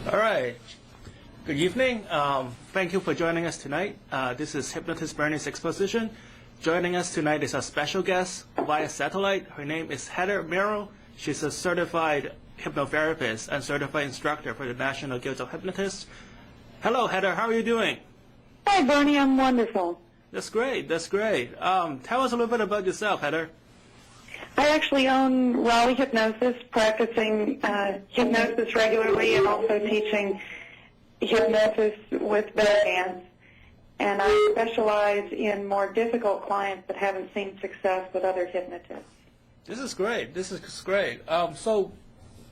All right. Good evening. Thank you for joining us tonight. This is Hypnotist Bernie's Exposition. Joining us tonight is a special guest via satellite. Her name is Heather Merrill. She's a certified hypnotherapist and certified instructor for the National Guild of Hypnotists. Hello, Heather. How are you doing? Hi, Bernie. I'm wonderful. That's great. That's great. Tell us a little bit about yourself, Heather. I actually own Raleigh Hypnosis, practicing hypnosis regularly and also teaching hypnosis with belly dance. And I specialize in more difficult clients that haven't seen success with other hypnotists. This is great. This is great. So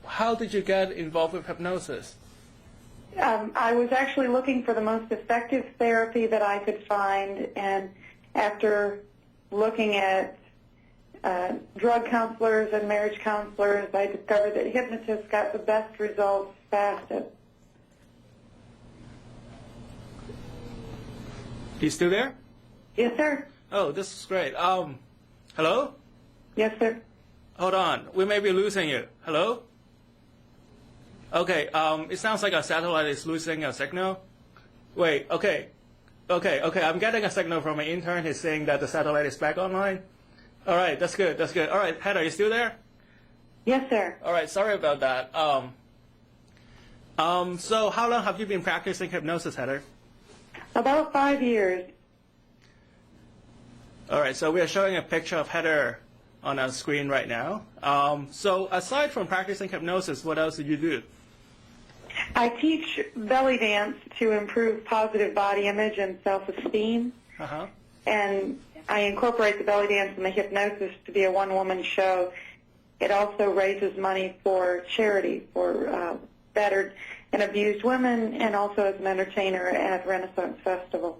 how did you get involved with hypnosis? I was actually looking for the most effective therapy that I could find, and after looking at drug counselors and marriage counselors, I discovered that hypnotists got the best results fastest. You still there? Yes, sir. Oh, this is great. Hello? Yes, sir. Hold on. We may be losing you. Hello? Okay, it sounds like our satellite is losing a signal. Wait, okay. I'm getting a signal from an intern. He's saying that the satellite is back online. All right, that's good. All right, Heather, are you still there? Yes, sir. All right, sorry about that. So how long have you been practicing hypnosis, Heather? About 5 years. All right, so we are showing a picture of Heather on our screen right now. So aside from practicing hypnosis, what else do you do? I teach belly dance to improve positive body image and self-esteem. Uh-huh. And I incorporate the belly dance and the hypnosis to be a one-woman show. It also raises money for charity for battered and abused women, and also as an entertainer at Renaissance Festival.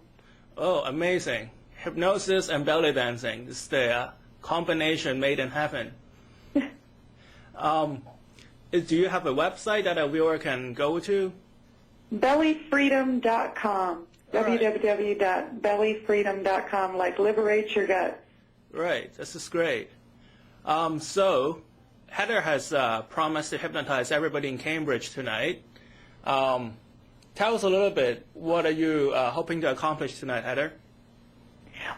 Oh, amazing. Hypnosis and belly dancing. It's the combination made in heaven. Do you have a website that a viewer can go to? Bellyfreedom.com. Right. www.bellyfreedom.com, like liberate your guts. Right, this is great. So, Heather has promised to hypnotize everybody in Cambridge tonight. Tell us a little bit, what are you hoping to accomplish tonight, Heather?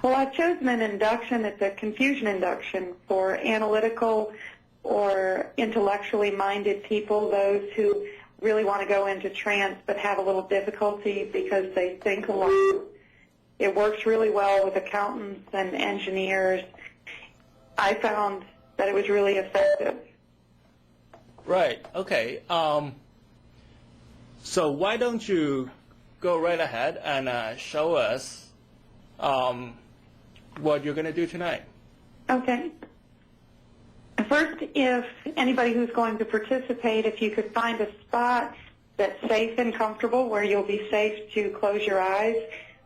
Well, I've chosen an induction. It's a confusion induction for analytical or intellectually minded people, those who really want to go into trance but have a little difficulty because they think a lot. It works really well with accountants and engineers. I found that it was really effective. Right, okay. So why don't you go right ahead and show us what you're going to do tonight. Okay. First, if anybody who's going to participate, if you could find a spot that's safe and comfortable where you'll be safe to close your eyes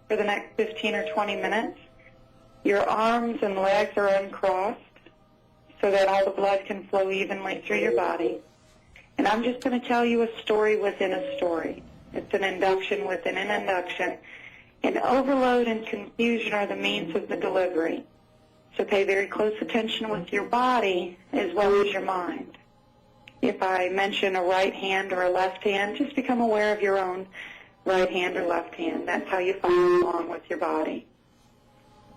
for the next 15 or 20 minutes. Your arms and legs are uncrossed so that all the blood can flow evenly through your body. And I'm just going to tell you a story within a story. It's an induction within an induction. And overload and confusion are the means of the delivery. So pay very close attention with your body as well as your mind. If I mention a right hand or a left hand, just become aware of your own right hand or left hand. That's how you follow along with your body.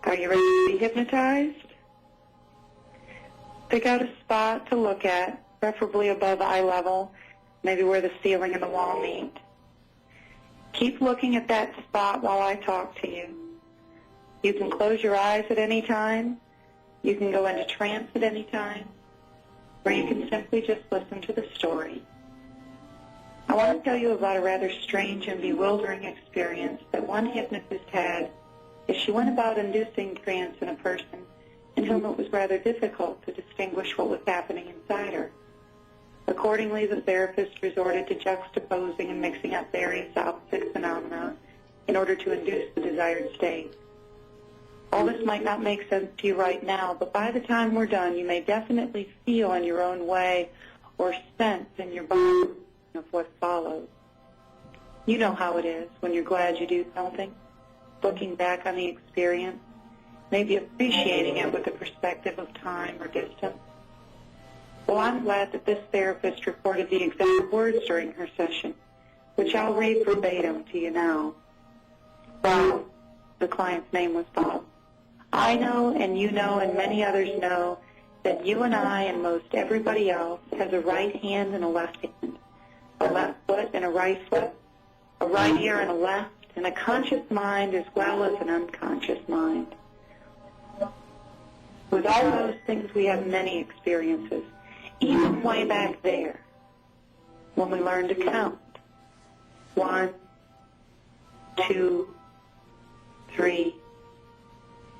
Are you ready to be hypnotized? Pick out a spot to look at, preferably above eye level, maybe where the ceiling and the wall meet. Keep looking at that spot while I talk to you. You can close your eyes at any time. You can go into trance at any time. Or you can simply just listen to the story. I want to tell you about a rather strange and bewildering experience that one hypnotist had as she went about inducing trance in a person in whom it was rather difficult to distinguish what was happening inside her. Accordingly, the therapist resorted to juxtaposing and mixing up various opposite phenomena in order to induce the desired state. All this might not make sense to you right now, but by the time we're done, you may definitely feel in your own way or sense in your body of what follows. You know how it is when you're glad you do something, looking back on the experience, maybe appreciating it with the perspective of time or distance. Well, I'm glad that this therapist reported the exact words during her session. which I'll read verbatim to you now. Bob, the client's name was Bob. I know, and you know, and many others know, that you and I and most everybody else has a right hand and a left hand, a left foot and a right foot, a right ear and a left, and a conscious mind as well as an unconscious mind. With all those things, we have many experiences, even way back there, when we learned to count. 1, 2, 3,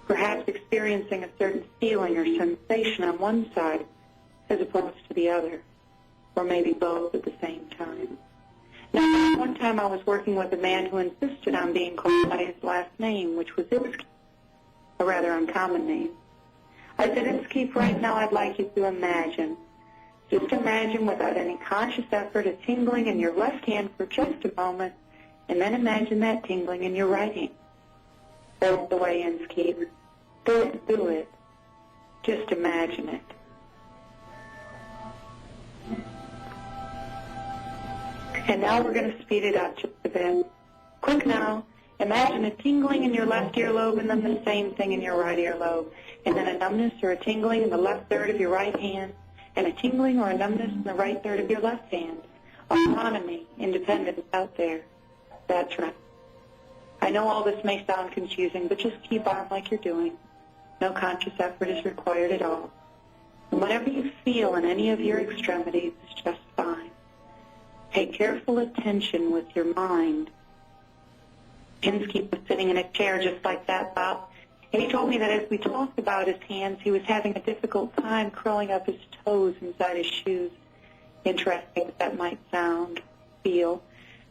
perhaps experiencing a certain feeling or sensation on one side as opposed to the other, or maybe both at the same time. Now, one time I was working with a man who insisted on being called by his last name, which was Inskeep, a rather uncommon name. I said, Inskeep, right now I'd like you to imagine, just imagine without any conscious effort, a tingling in your left hand for just a moment, and then imagine that tingling in your right hand. That's the way, Inskeep. Don't do it. Just imagine it. And now we're going to speed it up just a bit. Quick now. Imagine a tingling in your left earlobe and then the same thing in your right earlobe. And then a numbness or a tingling in the left third of your right hand and a tingling or a numbness in the right third of your left hand. Autonomy, independence out there. That's right. I know all this may sound confusing, but just keep on like you're doing. No conscious effort is required at all. And whatever you feel in any of your extremities is just fine. Pay careful attention with your mind. Inskeep was sitting in a chair just like that, Bob. And he told me that as we talked about his hands, he was having a difficult time curling up his toes inside his shoes. Interesting as that might sound, feel.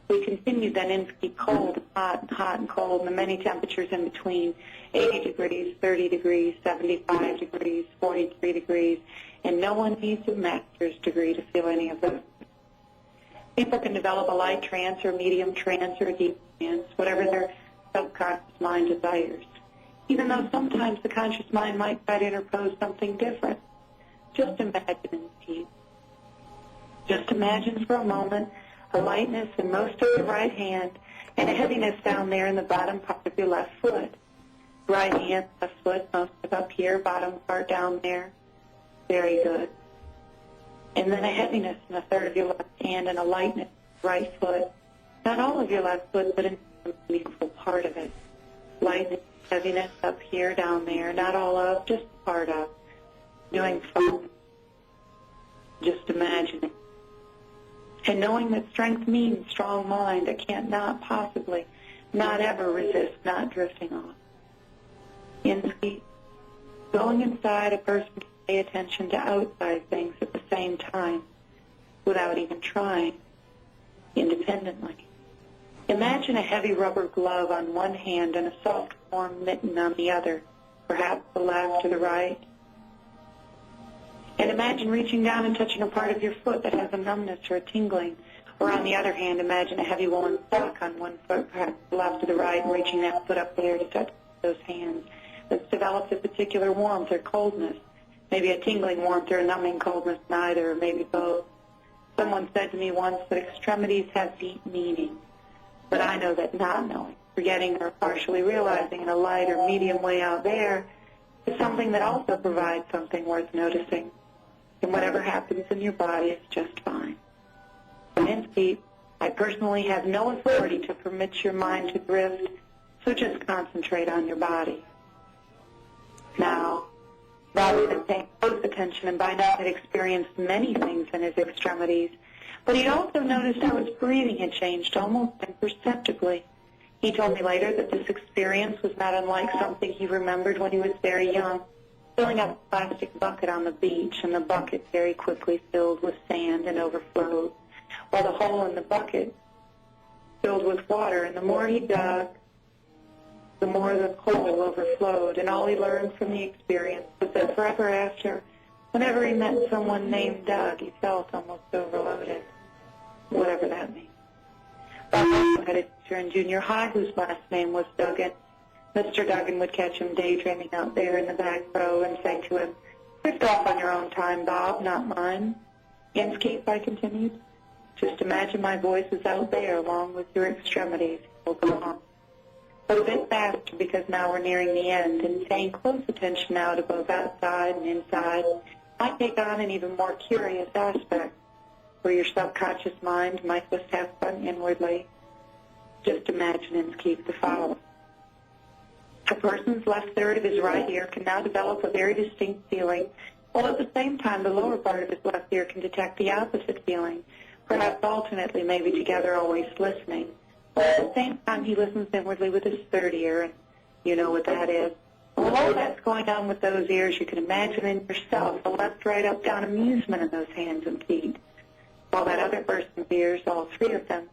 We continued then Inskeep cold, hot and cold, and the many temperatures in between, 80 degrees, 30 degrees, 75 degrees, 43 degrees, and no one needs a master's degree to feel any of those. People can develop a light trance or medium trance or a deep trance, whatever their subconscious mind desires, even though sometimes the conscious mind might try to interpose something different. Just imagine, Steve. Just imagine for a moment a lightness in most of your right hand and a heaviness down there in the bottom part of your left foot. Right hand, left foot, most of up here, bottom part down there. Very good. And then a heaviness in the third of your left hand and a lightness in the right foot. Not all of your left foot, but a meaningful part of it. Lightness, heaviness up here, down there. Not all of, just part of. Doing fun. Just imagining. And knowing that strength means strong mind that can't not possibly, not ever resist, not drifting off. Inskeep. Going inside, a person can pay attention to outside things at the same time without even trying, independently. Imagine a heavy rubber glove on one hand and a soft, warm mitten on the other, perhaps the left or the right. And imagine reaching down and touching a part of your foot that has a numbness or a tingling. Or on the other hand, imagine a heavy woolen sock on one foot, perhaps the left or the right, and reaching that foot up there to touch those hands. That's developed a particular warmth or coldness. Maybe a tingling warmth or a numbing coldness, neither, or maybe both. Someone said to me once that extremities have deep meaning. But I know that not knowing, forgetting, or partially realizing in a light or medium way out there is something that also provides something worth noticing. And whatever happens in your body is just fine. And Inskeep, I personally have no authority to permit your mind to drift, so just concentrate on your body. Now, Bob had paid close attention and by now had experienced many things in his extremities, but he also noticed how his breathing had changed almost imperceptibly. He told me later that this experience was not unlike something he remembered when he was very young, filling up a plastic bucket on the beach, and the bucket very quickly filled with sand and overflowed, while the hole in the bucket filled with water, and the more he dug, the more the hole overflowed, and all he learned from the experience was that forever after, whenever he met someone named Doug, he felt almost overloaded, whatever that means. Bob also had a teacher in junior high whose last name was Duggan. Mr. Duggan would catch him daydreaming out there in the back row and say to him, "Drift off on your own time, Bob, not mine." "Inskeep," I continued. Just imagine my voice is out there along with your extremities. We'll go on. But a bit faster because now we're nearing the end, and paying close attention now to both outside and inside might take on an even more curious aspect where your subconscious mind might just have fun inwardly. Just imagine and keep the following. A person's left third of his right ear can now develop a very distinct feeling, while at the same time the lower part of his left ear can detect the opposite feeling, perhaps alternately, maybe together, always listening. But at the same time, he listens inwardly with his third ear, and you know what that is. While all that's going on with those ears, you can imagine in yourself a left, right, up, down amusement in those hands and feet, while that other person's ears, all three of them,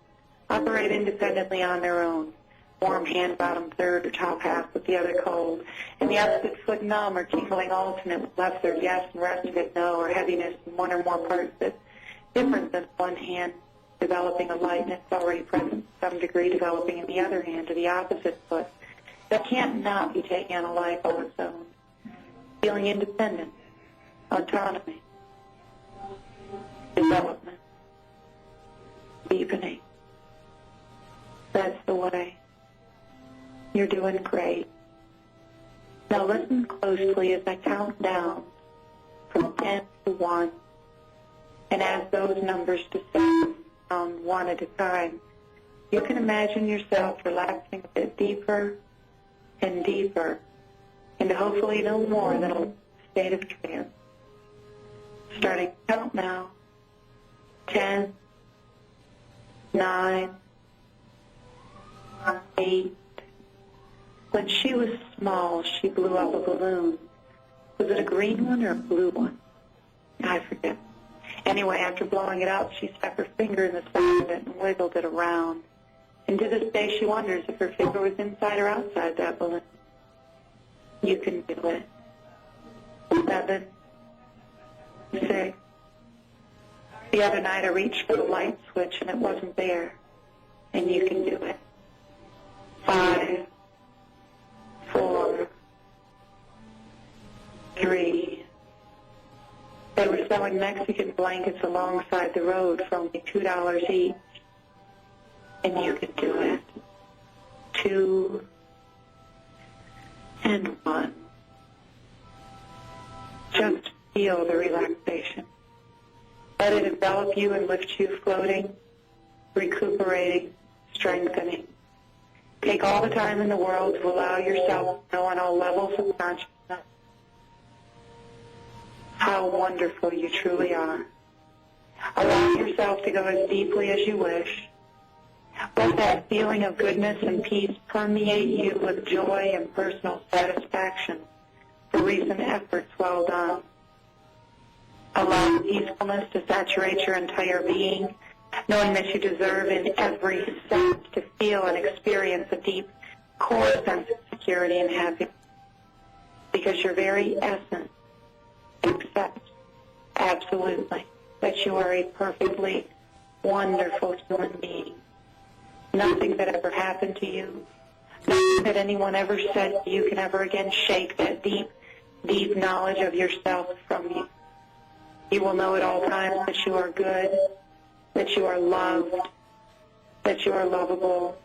operate independently on their own. Warm hand bottom third or top half with the other cold, and the opposite foot numb or tingling alternate with left third yes and rest of it no, or heaviness in one or more parts that's different than one hand developing a lightness already present to some degree developing in the other hand or the opposite foot that can't not be taking on a life of its own. Feeling independent, autonomy, development, deepening. That's the way. You're doing great. Now listen closely as I count down from 10 to 1. And as those numbers descend down one at a time, you can imagine yourself relaxing a bit deeper and deeper into hopefully no more than a state of trance. Starting to count now. 10, 9, 8. When she was small, she blew up a balloon. Was it a green one or a blue one? I forget. Anyway, after blowing it up, she stuck her finger in the side of it and wiggled it around. And to this day, she wonders if her finger was inside or outside that balloon. You can do it. 7, 6. The other night, I reached for the light switch, and it wasn't there. And you can do it. 5, 4, 3. They were selling Mexican blankets alongside the road for only $2 each. And you can do it. 2 and 1. Just feel the relaxation. Let it envelop you and lift you floating, recuperating, strengthening. Take all the time in the world to allow yourself to know on all levels of consciousness how wonderful you truly are. Allow yourself to go as deeply as you wish. Let that feeling of goodness and peace permeate you with joy and personal satisfaction for recent efforts well done. Allow peacefulness to saturate your entire being, knowing that you deserve in every sense to feel and experience a deep core sense of security and happiness, because your very essence accepts absolutely that you are a perfectly wonderful human being. Nothing that ever happened to you, nothing that anyone ever said to you can ever again shake that deep, deep knowledge of yourself from you. You will know at all times that you are good, that you are loved, that you are lovable,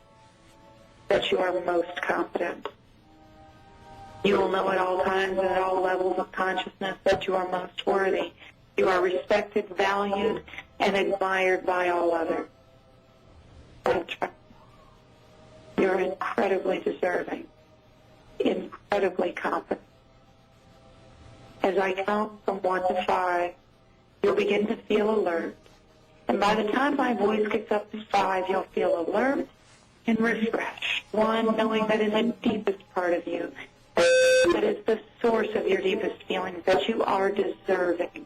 that you are most confident. You will know at all times and at all levels of consciousness that you are most worthy. You are respected, valued, and admired by all others. That's right. You're incredibly deserving, incredibly competent. As I count from 1 to 5, you'll begin to feel alert. And by the time my voice gets up to 5, you'll feel alert and refreshed. 1, knowing that in the deepest part of you, that is the source of your deepest feelings, that you are deserving.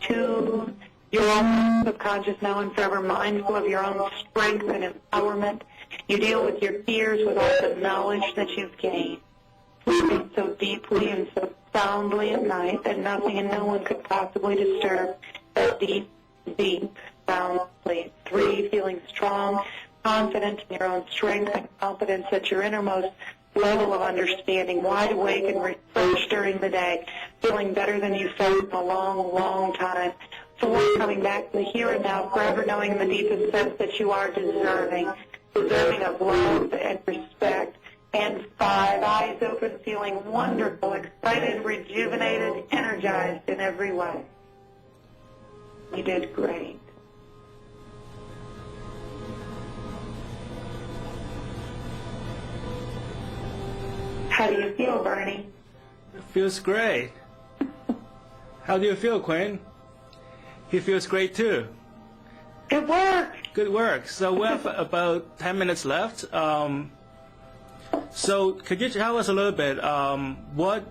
2, your own subconscious now and forever mindful of your own strength and empowerment. You deal with your fears with all the knowledge that you've gained. Sleeping so deeply and so soundly at night that nothing and no one could possibly disturb that deep, deep, sound sleep. 3, feeling strong, confident in your own strength and confidence at your innermost level of understanding, wide awake and refreshed during the day, feeling better than you felt in a long, long time, 4, coming back to the here and now, forever knowing in the deepest sense that you are deserving of love and respect. And 5, eyes open, feeling wonderful, excited, rejuvenated, energized in every way. You did great. How do you feel, Bernie? It feels great. How do you feel, Quinn? He feels great too. Good work. Good work. So we have about 10 minutes left. So could you tell us a little bit, what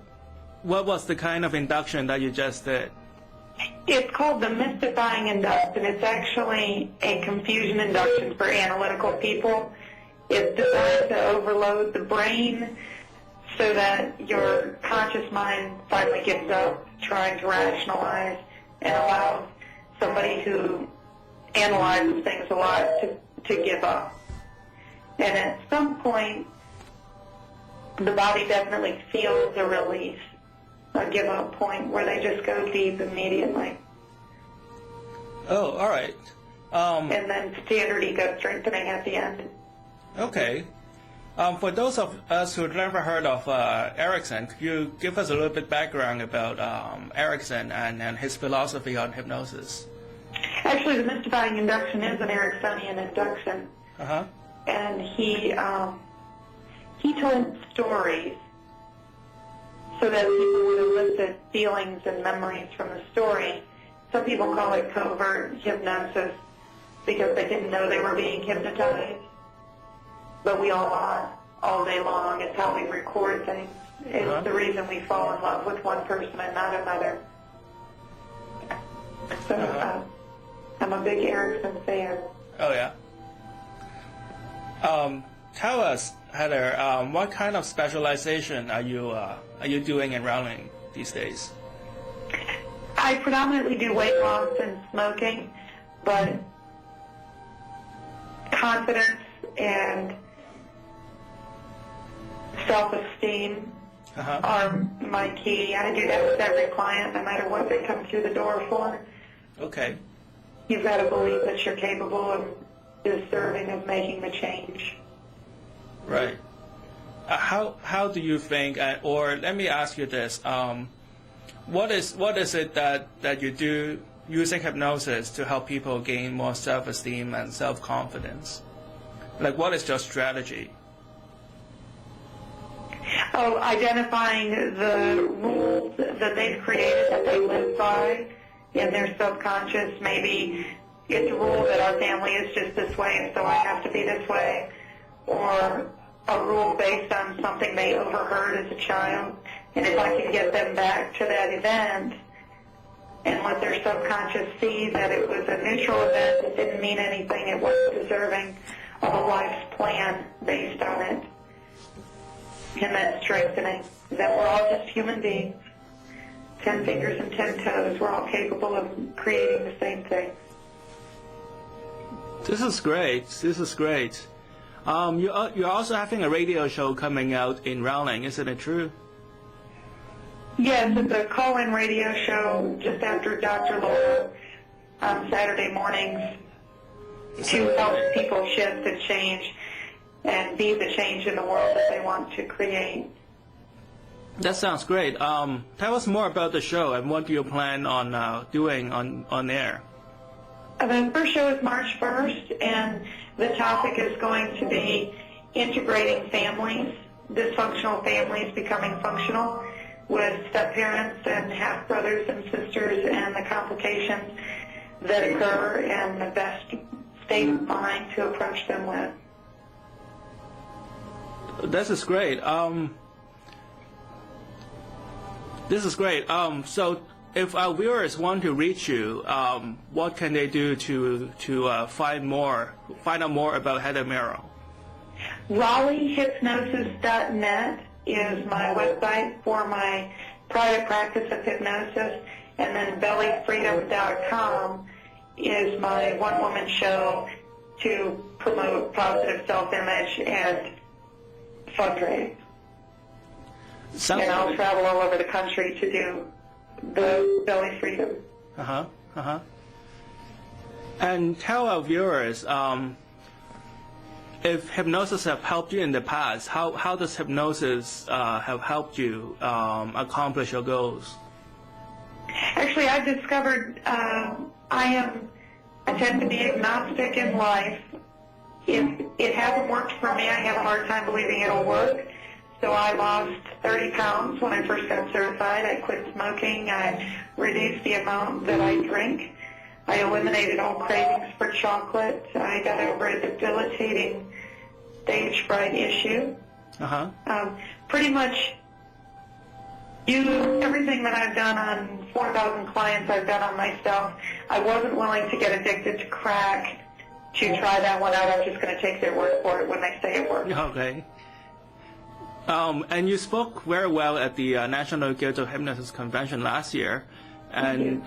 was the kind of induction that you just did? It's called the mystifying induction. It's actually a confusion induction for analytical people. It's designed to overload the brain so that your conscious mind finally gives up trying to rationalize and allows somebody who analyzes things a lot to give up. And at some point, the body definitely feels a release, a give-up point where they just go deep immediately. Oh, all right. And then standard ego strengthening at the end. Okay. For those of us who've never heard of Erickson, could you give us a little bit background about Erickson and his philosophy on hypnosis? Actually, the mystifying induction is an Ericksonian induction. Uh-huh. And he told stories so that people would elicit feelings and memories from the story. Some people call it covert hypnosis because they didn't know they were being hypnotized. But we all are, all day long. It's how we record things. It's the reason we fall in love with one person and not another. So I'm a big Erickson fan. Oh, yeah. Tell us, Heather, what kind of specialization are you doing in rounding these days? I predominantly do weight loss and smoking, but confidence and self-esteem are my key. I do that with every client, no matter what they come through the door for. Okay. You've got to believe that you're capable of deserving of making the change. Right. How do you think, or let me ask you this, what is it that you do using hypnosis to help people gain more self-esteem and self-confidence? Like, what is your strategy? Oh, identifying the rules that they've created that they live by in their subconscious. Maybe it's a rule that our family is just this way and so I have to be this way, or a rule based on something they overheard as a child. And if I can get them back to that event and let their subconscious see that it was a neutral event, it didn't mean anything, it wasn't deserving of a life's plan based on it. And then strengthening that we're all just human beings, 10 fingers and 10 toes. We're all capable of creating the same thing. This is great. This is great. You're also having a radio show coming out in Rowling, isn't it true? Yes, it's a call-in radio show just after Dr. Laura on Saturday mornings to help people shift and change and be the change in the world that they want to create. That sounds great. Tell us more about the show and what do you plan on doing on air? The first show is March 1st, and the topic is going to be integrating families, dysfunctional families becoming functional, with step-parents and half-brothers and sisters and the complications that occur and the best state of mind to approach them with. This is great. This is great. So if our viewers want to reach you, what can they do to find out more about Heather Merrill? RaleighHypnosis.net is my website for my private practice of hypnosis, and then bellyfreedom.com is my one-woman show to promote positive self-image and fundraise. And I'll travel all over the country to do the Belly Freedom. And tell our viewers, if hypnosis have helped you in the past, how does hypnosis have helped you accomplish your goals? Actually, I've discovered I tend to be agnostic in life. If it hasn't worked for me, I have a hard time believing it'll work. So I lost 30 pounds when I first got certified. I quit smoking. I reduced the amount that I drink. I eliminated all cravings for chocolate. I got over a debilitating stage fright issue. Pretty much everything that I've done on 4,000 clients I've done on myself. I wasn't willing to get addicted to crack to try that one out. I'm just going to take their word for it when they say it works. Okay. And you spoke very well at the National Guild of Hypnotists Convention last year. And,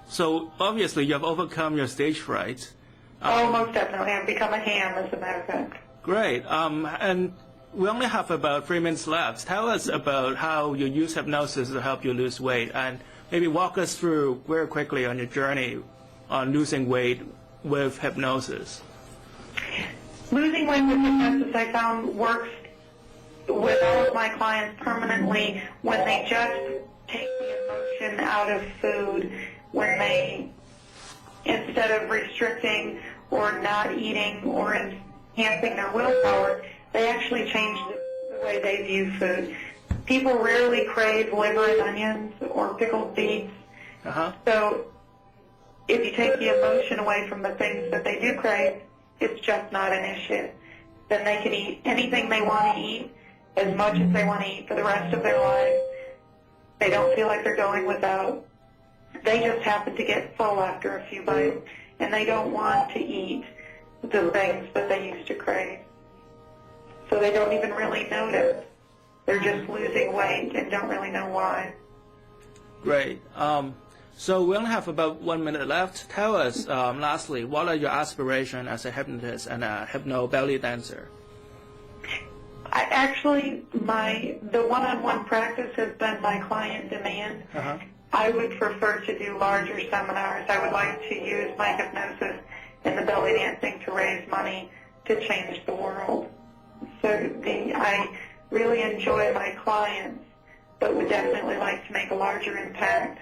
so obviously you have overcome your stage fright. Most definitely. I've become a ham, as a matter of fact. Great. And we only have about 3 minutes left. Tell us about how you use hypnosis to help you lose weight, and maybe walk us through very quickly on your journey on losing weight with hypnosis. Losing weight with hypnosis, I found, works with all of my clients permanently when they just take the emotion out of food, when they, instead of restricting or not eating or enhancing their willpower, they actually change the way they view food. People rarely crave liver and onions or pickled beets. So if you take the emotion away from the things that they do crave, it's just not an issue. Then they can eat anything they want to eat, as much as they want to eat for the rest of their lives. They don't feel like they're going without. They just happen to get full after a few bites, and they don't want to eat the things that they used to crave. So they don't even really notice. They're just losing weight and don't really know why. Great. So we only have about 1 minute left. Tell us, lastly, what are your aspirations as a hypnotist and a hypno belly dancer? The one-on-one practice has been my client demand. I would prefer to do larger seminars. I would like to use my hypnosis and the belly dancing to raise money to change the world. So I really enjoy my clients, but would definitely like to make a larger impact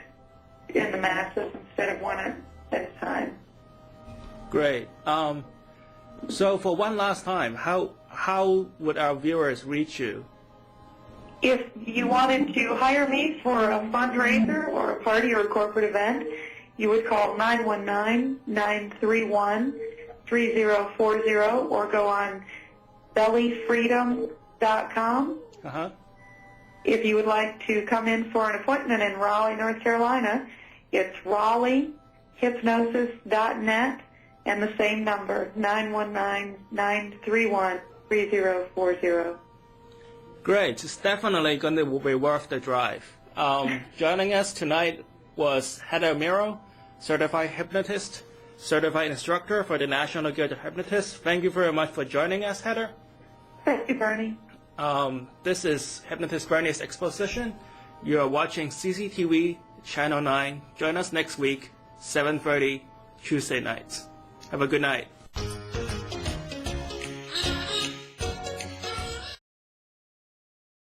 in the masses instead of one at a time. Great. So for one last time, how would our viewers reach you? If you wanted to hire me for a fundraiser or a party or a corporate event, you would call 919-931-3040 or go on bellyfreedom.com. If you would like to come in for an appointment in Raleigh, North Carolina, it's raleighhypnosis.net and the same number, 919-931-3040. Great. It's definitely going to be worth the drive. Joining us tonight was Heather Miro, certified hypnotist, certified instructor for the National Guild of Hypnotists. Thank you very much for joining us, Heather. Thank you, Bernie. This is Hypnotist Bernie's Exposition. You are watching CCTV Channel 9. Join us next week, 7:30, Tuesday nights. Have a good night.